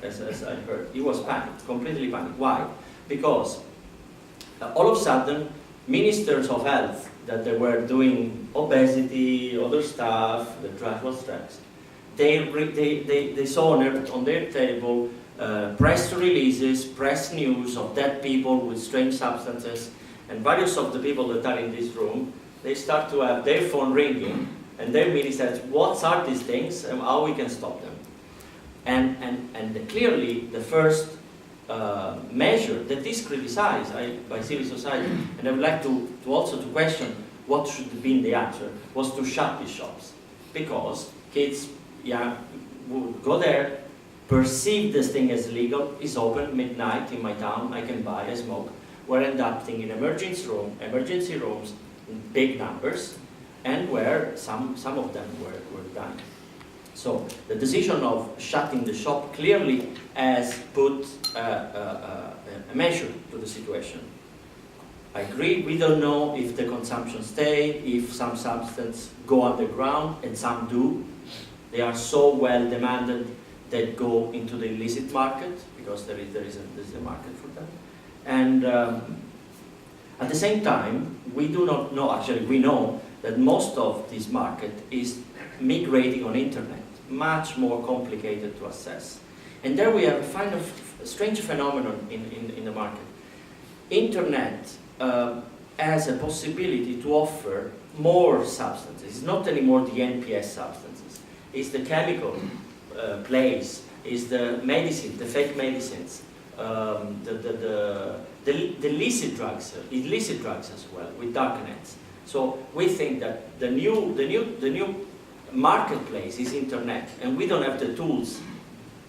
as I heard. He was panicked, completely panicked. Why? Because all of a sudden, ministers of health that they were doing obesity, other stuff, the drug was drugs, they saw on their table press releases, press news of dead people with strange substances, and various of the people that are in this room, they start to have their phone ringing, and their minister says, what are these things and how we can stop them? And clearly the first measure that is criticized by civil society, and I would like to also to question what should have been the answer, was to shut these shops. Because kids would go there, perceive this thing as legal, it's open midnight in my town, I can buy, I smoke. We're adapting in emergency rooms in big numbers, and where some of them were dying. So the decision of shutting the shop clearly has put a measure to the situation. I agree, we don't know if the consumption stays, if some substances go underground, and some do. They are so well demanded that go into the illicit market, because there is a market for them. And at the same time, we do not know, actually we know that most of this market is migrating on internet, much more complicated to assess. And there we have a kind of strange phenomenon in the market. Internet has a possibility to offer more substances. It's not anymore the NPS substances. It's the chemical plays, it's the medicine, the fake medicines, the illicit drugs as well, with darknets. So we think that the new marketplace is internet, and we don't have the tools,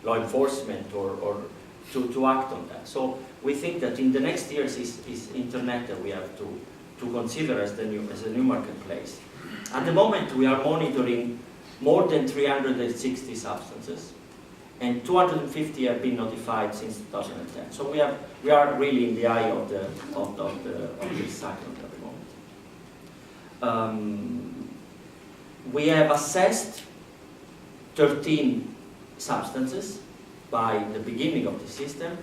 law enforcement or to act on that. So we think that in the next years is internet that we have to consider as a new marketplace. At the moment we are monitoring more than 360 substances, and 250 have been notified since 2010. So we are really in the eye of this cycle at the moment. We have assessed 13 substances by the beginning of the system.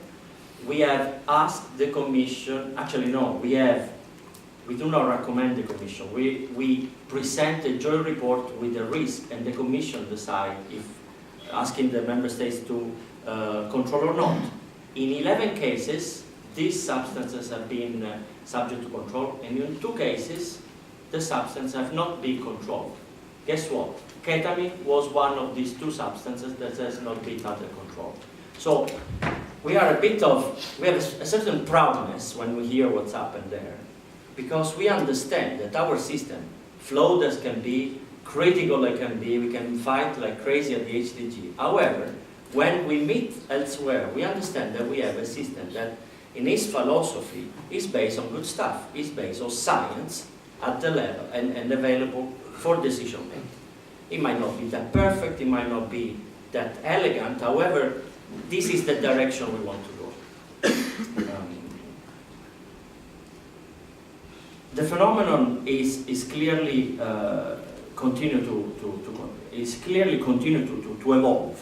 We have asked the Commission, actually no, we do not recommend the Commission. We present a joint report with the risk, and the Commission decide if asking the Member States to control or not. In 11 cases, these substances have been subject to control, and in 2 cases, the substances have not been controlled. Guess what? Ketamine was one of these 2 substances that has not been under control. So we have a certain proudness when we hear what's happened there, because we understand that our system, flawed as can be, critical as can be, we can fight like crazy at the HDG. However, when we meet elsewhere, we understand that we have a system that, in its philosophy, is based on good stuff, is based on science at the level and available for decision making. It might not be that perfect, it might not be that elegant, however, this is the direction we want to go. The phenomenon is clearly continue to evolve.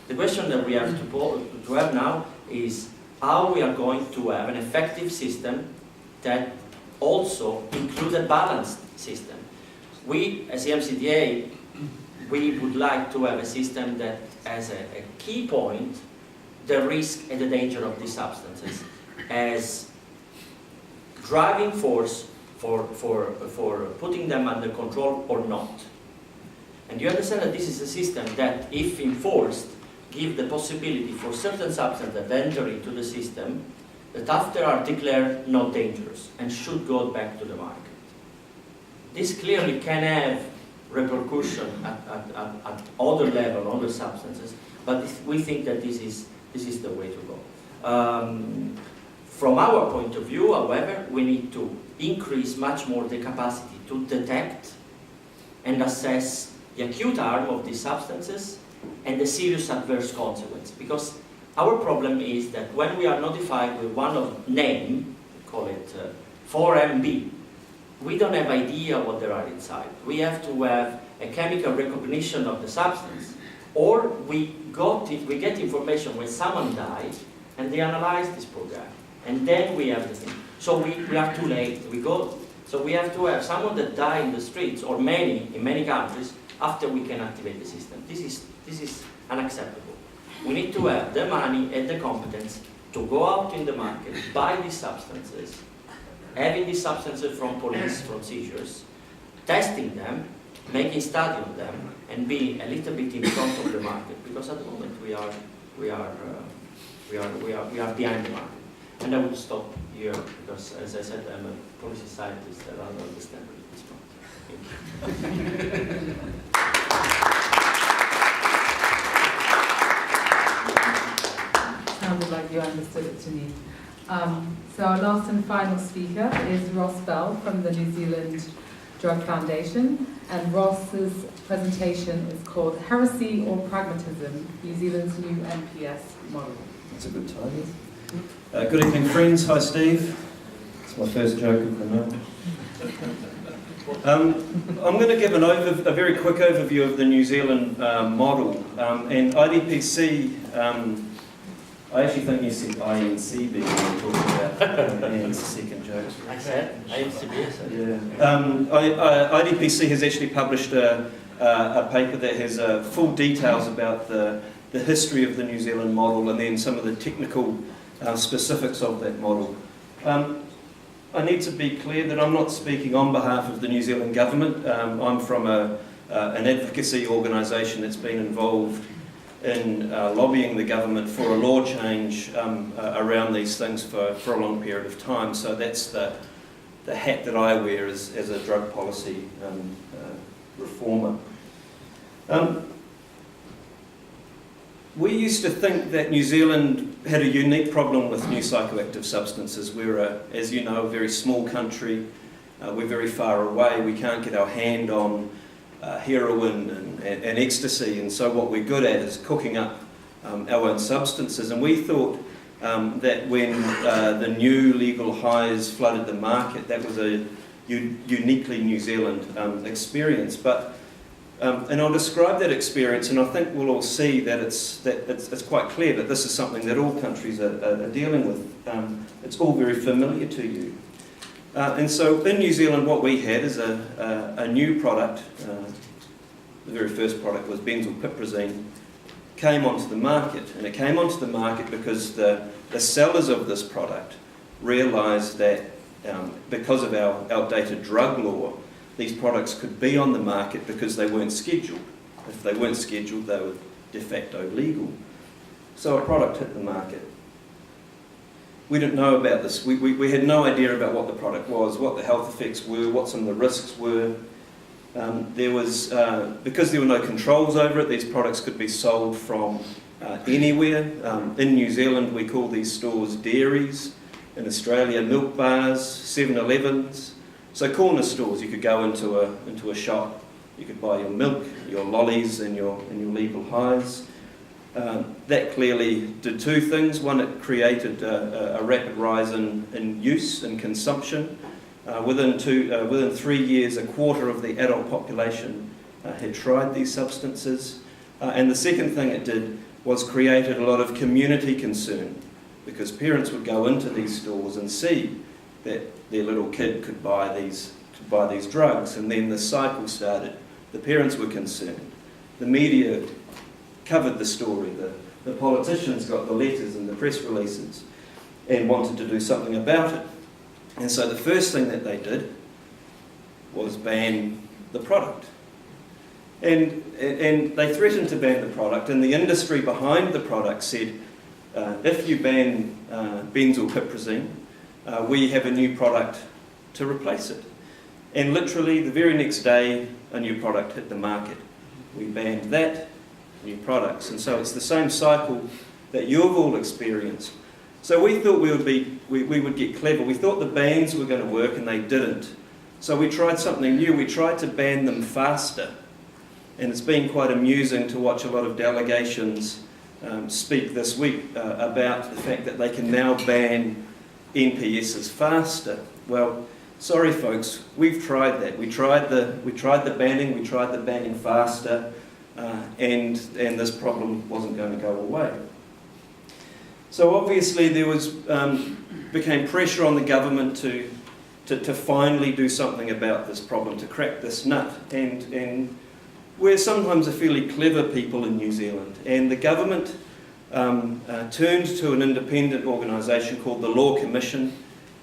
The question that we have to have now is how we are going to have an effective system that also includes a balanced system. We, as EMCDA, we would like to have a system that has a key point, the risk and the danger of these substances, as driving force for putting them under control or not. And you understand that this is a system that, if enforced, gives the possibility for certain substances that enter into the system that after are declared not dangerous and should go back to the market. This clearly can have repercussion at other level, other substances, but we think that this is the way to go. From our point of view, however, we need to increase much more the capacity to detect and assess the acute harm of these substances and the serious adverse consequence. Because our problem is that when we are notified with one of name, we call it 4MB, we don't have idea what there are inside. We have to have a chemical recognition of the substance, Or we get information when someone died, and they analyze this program, and then we have the thing. So we are too late. So we have to have someone that died in the streets, or many in many countries, after we can activate the system. This is unacceptable. We need to have the money and the competence to go out in the market, buy these substances, having these substances from police, from seizures, testing them, making study on them, and being a little bit in front of the market, because at the moment we are behind the market. And I will stop here because, as I said, I'm a policy scientist and I don't understand this part. Thank you. Sounded like you understood it to me. So our last and final speaker is Ross Bell from the New Zealand Drug Foundation, and Ross's presentation is called Heresy or Pragmatism, New Zealand's New NPS Model. That's a good title. Good evening, friends. Hi, Steve. It's my first joke of the night. I'm going to give a very quick overview of the New Zealand model. And IDPC, I actually think you said INCB when you were talking about Ian's second joke. I said INCB. Yeah. IDPC has actually published a paper that has full details about the history of the New Zealand model and then some of the technical specifics of that model. I need to be clear that I'm not speaking on behalf of the New Zealand government. I'm from an advocacy organisation that's been involved in lobbying the government for a law change around these things for a long period of time. So that's the hat that I wear as a drug policy reformer. We used to think that New Zealand had a unique problem with new psychoactive substances. We're, as you know, a very small country. We're very far away. We can't get our hand on heroin and ecstasy, and so what we're good at is cooking up our own substances. And we thought that when the new legal highs flooded the market, that was a uniquely New Zealand experience. But and I'll describe that experience, and I think we'll all see that it's quite clear that this is something that all countries are dealing with. It's all very familiar to you. And so in New Zealand, what we had is a new product. The very first product was benzylpiperazine, came onto the market, and it came onto the market because the sellers of this product realised that because of our outdated drug law, these products could be on the market because they weren't scheduled. If they weren't scheduled, they were de facto legal. So a product hit the market. We didn't know about this. We had no idea about what the product was, what the health effects were, what some of the risks were. Because there were no controls over it, these products could be sold from anywhere. In New Zealand, we call these stores dairies. In Australia, milk bars, 7-Elevens. So corner stores, you could go into a shop, you could buy your milk, your lollies and your legal highs. That clearly did two things. One, it created a rapid rise in use and consumption. Within 3 years, a quarter of the adult population had tried these substances. And the second thing it did was created a lot of community concern, because parents would go into these stores and see that their little kid could buy these drugs, and then the cycle started. The parents were concerned. The media covered the story. The politicians got the letters and the press releases and wanted to do something about it. And so the first thing that they did was ban the product. And they threatened to ban the product, and the industry behind the product said, if you ban benzylpiperazine, we have a new product to replace it. And literally the very next day, a new product hit the market. We banned that, new products. And so it's the same cycle that you've all experienced. So we thought we would get clever. We thought the bans were going to work, and they didn't. So we tried something new. We tried to ban them faster. And it's been quite amusing to watch a lot of delegations speak this week about the fact that they can now ban NPSs faster. Well, sorry folks, we've tried that. We tried the banning faster. and this problem wasn't going to go away. So obviously there was became pressure on the government to finally do something about this problem, to crack this nut. And we're sometimes a fairly clever people in New Zealand, and the government turned to an independent organisation called the Law Commission.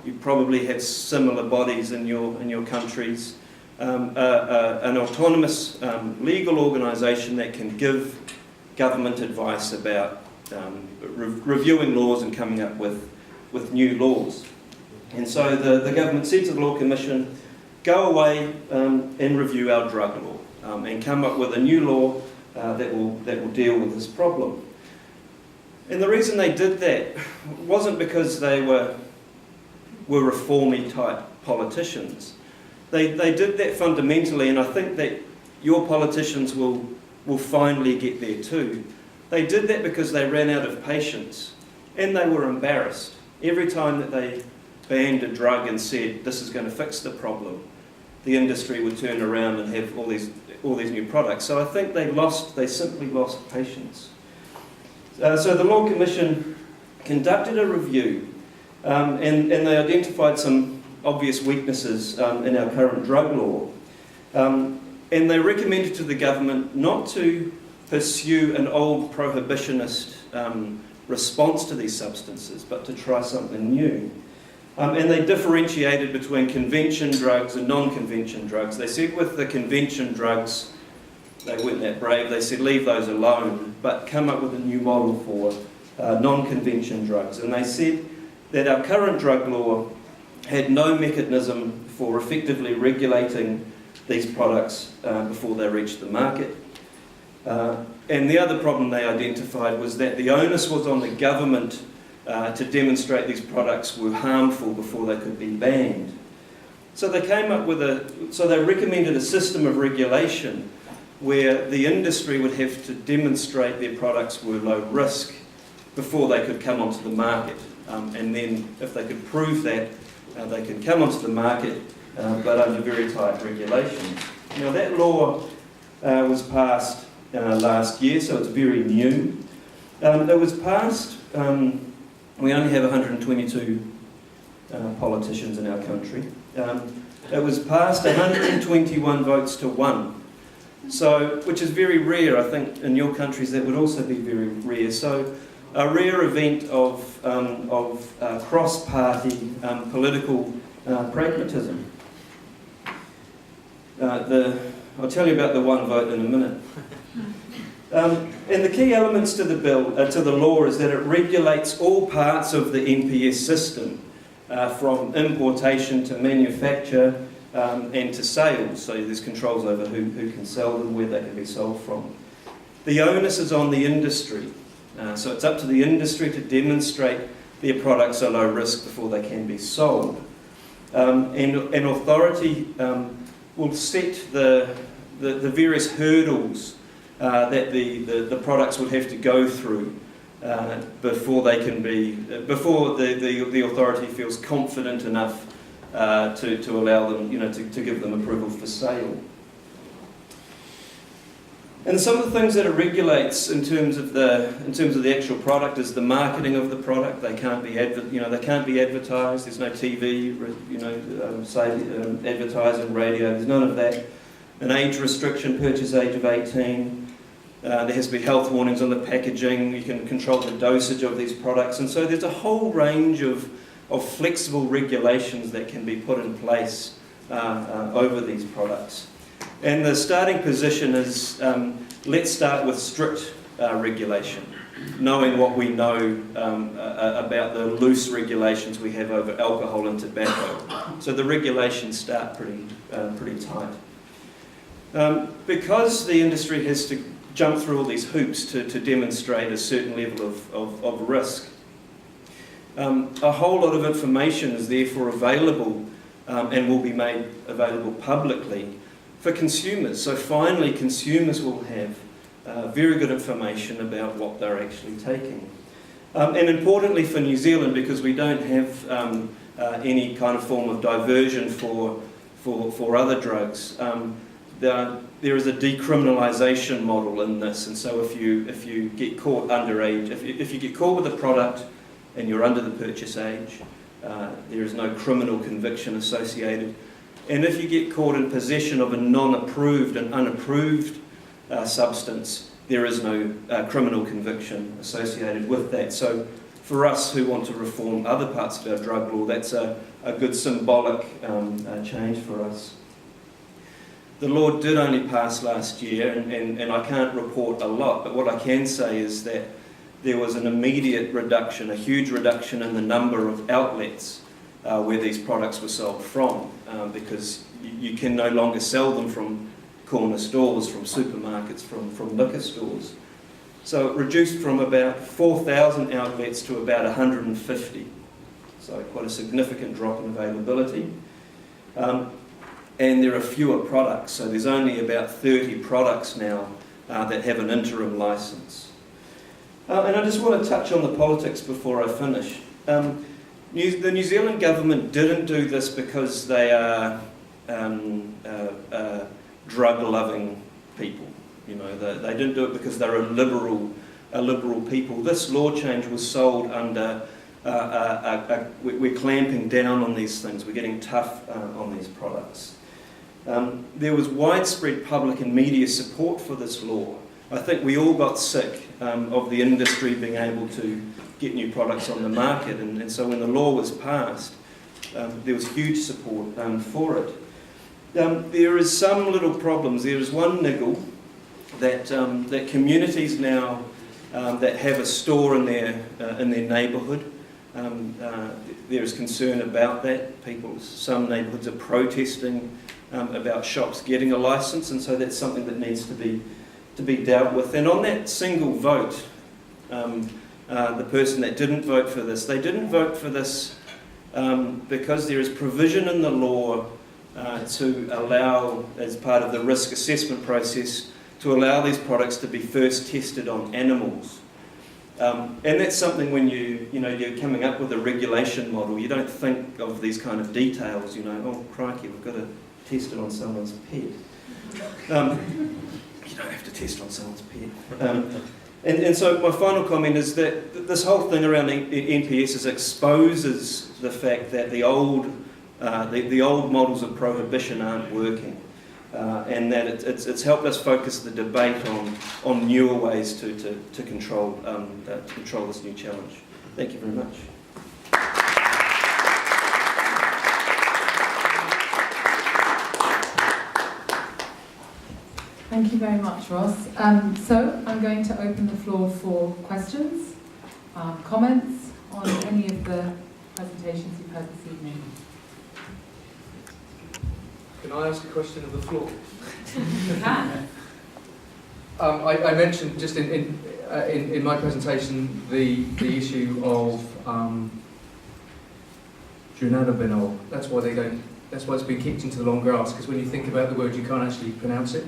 You probably have similar bodies in your countries. An autonomous legal organisation that can give government advice about reviewing laws and coming up with new laws. And so the government said to the Law Commission, go away and review our drug law and come up with a new law that will deal with this problem. And the reason they did that wasn't because they were reformy type politicians. They did that fundamentally, and I think that your politicians will finally get there too. They did that because they ran out of patience and they were embarrassed. Every time that they banned a drug and said this is going to fix the problem, the industry would turn around and have all these new products. So I think they simply lost patience. So the Law Commission conducted a review and they identified some obvious weaknesses in our current drug law. And they recommended to the government not to pursue an old prohibitionist response to these substances, but to try something new. And they differentiated between convention drugs and non-convention drugs. They said with the convention drugs, they weren't that brave. They said leave those alone, but come up with a new model for non-convention drugs. And they said that our current drug law had no mechanism for effectively regulating these products before they reached the market. And the other problem they identified was that the onus was on the government to demonstrate these products were harmful before they could be banned. So they came up with they recommended a system of regulation where the industry would have to demonstrate their products were low risk before they could come onto the market. And then if they could prove that, they can come onto the market, but under very tight regulations. Now that law was passed last year, so it's very new. It was passed, we only have 122 politicians in our country. It was passed 121 votes to 1. So, which is very rare. I think in your countries that would also be very rare. So, a rare event of cross-party political pragmatism. I'll tell you about the one vote in a minute. And the key elements to the bill, to the law, is that it regulates all parts of the NPS system, from importation to manufacture and to sales. So there's controls over who can sell them, where they can be sold from. The onus is on the industry. So it's up to the industry to demonstrate their products are low risk before they can be sold. And authority will set the various hurdles that the products would have to go through before they can be, before the authority feels confident enough to allow them, to give them approval for sale. And some of the things that it regulates in terms of the actual product is the marketing of the product. They can't be they can't be advertised. There's no TV, advertising, radio. There's none of that. An age restriction, purchase age of 18. There has to be health warnings on the packaging. You can control the dosage of these products, and so there's a whole range of flexible regulations that can be put in place over these products. And the starting position is, let's start with strict regulation, knowing what we know about the loose regulations we have over alcohol and tobacco. So the regulations start pretty tight. Because the industry has to jump through all these hoops to demonstrate a certain level of risk, a whole lot of information is therefore available and will be made available publicly for consumers. So finally consumers will have very good information about what they're actually taking. And importantly for New Zealand, because we don't have any kind of form of diversion for other drugs, there is a decriminalisation model in this, and so if you get caught underage, if you get caught with a product and you're under the purchase age, there is no criminal conviction associated. And if you get caught in possession of a non-approved and unapproved substance, there is no criminal conviction associated with that. So for us who want to reform other parts of our drug law, that's a good symbolic change for us. The law did only pass last year, and I can't report a lot, but what I can say is that there was an immediate reduction, a huge reduction in the number of outlets where these products were sold from, because you can no longer sell them from corner stores, from supermarkets, from liquor stores. So it reduced from about 4,000 outlets to about 150. So quite a significant drop in availability. And there are fewer products, so there's only about 30 products now that have an interim licence. And I just want to touch on the politics before I finish. The New Zealand government didn't do this because they are drug-loving people. You know, they didn't do it because they're a liberal people. This law change was sold under we're clamping down on these things. We're getting tough on these products. There was widespread public and media support for this law. I think we all got sick of the industry being able to get new products on the market, and so when the law was passed, there was huge support for it. There is some little problems. There is one niggle that communities now that have a store in their neighbourhood, there is concern about that. Some neighbourhoods are protesting about shops getting a licence, and so that's something that needs to be dealt with. And on that single vote, the person that didn't vote for this, they didn't vote for this because there is provision in the law to allow, as part of the risk assessment process, to allow these products to be first tested on animals. And that's something when you're coming up with a regulation model, you don't think of these kind of details, oh crikey, we've got to test it on someone's pet. You don't have to test on someone's pet. And so my final comment is that this whole thing around NPS exposes the fact that the old models of prohibition aren't working, and that it's helped us focus the debate on newer ways to control this new challenge. Thank you very much. Thank you very much, Ross. So I'm going to open the floor for questions, comments on any of the presentations you've heard this evening. Can I ask a question of the floor? You can. I mentioned just in my presentation the issue of dronabinol. That's why it's been kicked into the long grass, because when you think about the word, you can't actually pronounce it.